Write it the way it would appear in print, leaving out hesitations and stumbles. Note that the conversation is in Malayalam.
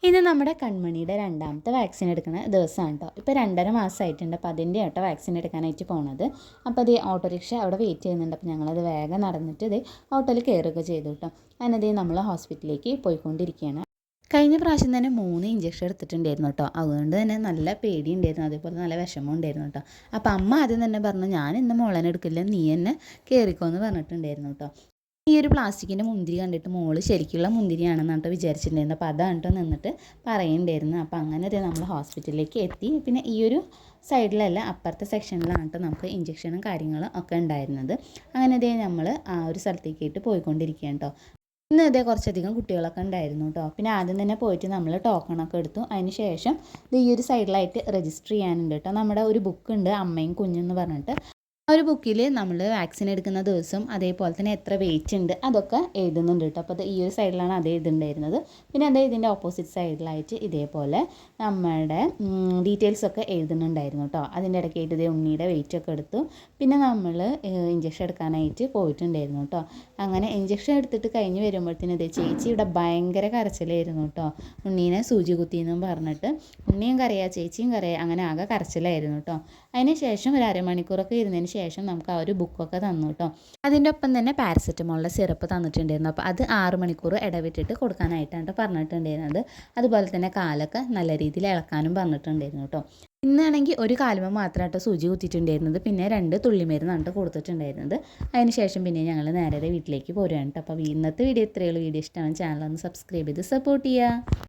ഇത് നമ്മുടെ കൺമണിയുടെ രണ്ടാമത്തെ വാക്സിൻ എടുക്കുന്ന ദിവസമാണ് കേട്ടോ. ഇപ്പോൾ 2.5 മാസമായിട്ടുണ്ട്. അപ്പോൾ അതിൻ്റെ കേട്ടോ വാക്സിൻ എടുക്കാനായിട്ട് പോണത്. അപ്പോൾ അത് ഓട്ടോറിക്ഷ അവിടെ വെയിറ്റ് ചെയ്യുന്നുണ്ട്. അപ്പോൾ ഞങ്ങളത് വേഗം നടന്നിട്ട് ഇത് ഓട്ടോയിൽ കയറുകയൊക്കെ ചെയ്തു കേട്ടോ. അതിനത് നമ്മൾ ഹോസ്പിറ്റലിലേക്ക് പോയിക്കൊണ്ടിരിക്കുകയാണ്. കഴിഞ്ഞ പ്രാവശ്യം തന്നെ 3 ഇഞ്ചക്ഷൻ എടുത്തിട്ടുണ്ടായിരുന്നു കേട്ടോ. അതുകൊണ്ട് തന്നെ നല്ല പേടിയുണ്ടായിരുന്നു, അതേപോലെ നല്ല വിഷമം ഉണ്ടായിരുന്നു കേട്ടോ. അപ്പോൾ അമ്മ ആദ്യം തന്നെ പറഞ്ഞു, ഞാൻ ഇന്ന് മോളനെ എടുക്കില്ല, നീ എന്നെ കയറിക്കോന്ന് പറഞ്ഞിട്ടുണ്ടായിരുന്നു കേട്ടോ. ഈ ഒരു പ്ലാസ്റ്റിക്കിൻ്റെ മുന്തിരി കണ്ടിട്ട് മോള് ശരിക്കുള്ള മുന്തിരിയാണെന്ന് കേട്ടോ വിചാരിച്ചിട്ടുണ്ടായിരുന്നു. അപ്പോൾ അതാണ് കേട്ടോ നിന്നിട്ട് പറയുന്നുണ്ടായിരുന്നു. അപ്പോൾ അങ്ങനെ നമ്മൾ ഹോസ്പിറ്റലിലേക്ക് എത്തി. പിന്നെ ഈ ഒരു സൈഡിലല്ല, അപ്പുറത്തെ സെക്ഷനിലാണ് കേട്ടോ നമുക്ക് ഇഞ്ചക്ഷനും കാര്യങ്ങളും ഒക്കെ ഉണ്ടായിരുന്നത്. അങ്ങനെ നമ്മൾ ആ ഒരു സ്ഥലത്തേക്കായിട്ട് പോയിക്കൊണ്ടിരിക്കുകയാണ് കേട്ടോ. ഇന്ന് കുറച്ചധികം കുട്ടികളൊക്കെ ഉണ്ടായിരുന്നു കേട്ടോ. പിന്നെ ആദ്യം തന്നെ പോയിട്ട് നമ്മൾ ടോക്കണൊക്കെ എടുത്തു. അതിന് ശേഷം ഈ ഒരു സൈഡിലായിട്ട് രജിസ്റ്റർ ചെയ്യാനുണ്ട് കേട്ടോ. നമ്മുടെ ഒരു ബുക്കുണ്ട്, അമ്മയും കുഞ്ഞെന്ന് പറഞ്ഞിട്ട്. ആ ഒരു ബുക്കിൽ നമ്മൾ വാക്സിൻ എടുക്കുന്ന ദിവസം, അതേപോലെ തന്നെ എത്ര വെയിറ്റ് ഉണ്ട് അതൊക്കെ എഴുതുന്നുണ്ട് കേട്ടോ. അപ്പോൾ അത് ഈ ഒരു സൈഡിലാണ് അത് എഴുതുന്നുണ്ടായിരുന്നത്. പിന്നെ അത് ഇതിൻ്റെ ഓപ്പോസിറ്റ് സൈഡിലായിട്ട് ഇതേപോലെ നമ്മുടെ ഡീറ്റെയിൽസൊക്കെ എഴുതുന്നുണ്ടായിരുന്നു കേട്ടോ. അതിൻ്റെ ഇടയ്ക്കായിട്ട് ഇതേ ഉണ്ണിയുടെ വെയിറ്റൊക്കെ എടുത്തു. പിന്നെ നമ്മൾ ഇഞ്ചക്ഷൻ എടുക്കാനായിട്ട് പോയിട്ടുണ്ടായിരുന്നു കേട്ടോ. അങ്ങനെ ഇഞ്ചക്ഷൻ എടുത്തിട്ട് കഴിഞ്ഞ് വരുമ്പോഴത്തേനും ഇതേ ചേച്ചി ഇവിടെ ഭയങ്കര കരച്ചിലായിരുന്നു കേട്ടോ. ഉണ്ണീനെ സൂചി കുത്തിയെന്നും പറഞ്ഞിട്ട് ഉണ്ണിയും കരയുക, ചേച്ചിയും കരയുക, അങ്ങനെ ആകെ കരച്ചിലായിരുന്നു കേട്ടോ. അതിന് ശേഷം ഒരു അരമണിക്കൂറൊക്കെ ഇരുന്നതിന് ശേഷം നമുക്ക് ആ ഒരു ബുക്കൊക്കെ തന്നു കേട്ടോ. അതിൻ്റെ ഒപ്പം തന്നെ പാരസെറ്റമോളിൻ്റെ സിറപ്പ് തന്നിട്ടുണ്ടായിരുന്നു. അപ്പോൾ അത് 6 മണിക്കൂർ ഇടവിട്ടിട്ട് കൊടുക്കാനായിട്ടാണ് പറഞ്ഞിട്ടുണ്ടായിരുന്നത്. അതുപോലെ തന്നെ കാലൊക്കെ നല്ല രീതിയിൽ ഇളക്കാനും പറഞ്ഞിട്ടുണ്ടായിരുന്നു കേട്ടോ. ഇന്നാണെങ്കിൽ ഒരു കാലുമ മാത്രമായിട്ട് സൂചി കുത്തിയിട്ടുണ്ടായിരുന്നത്. പിന്നെ 2 തുള്ളിമരുന്നാണ് കൊടുത്തിട്ടുണ്ടായിരുന്നത്. അതിന് ശേഷം പിന്നെ ഞങ്ങൾ നേരെ വീട്ടിലേക്ക് പോരുകയാണ് കേട്ടോ. അപ്പോൾ ഇന്നത്തെ വീഡിയോ ഇത്രയേ ഉള്ളൂ. വീഡിയോ ഇഷ്ടമാണ് ചാനൽ ഒന്ന് സബ്സ്ക്രൈബ് ചെയ്ത് സപ്പോർട്ട് ചെയ്യുക.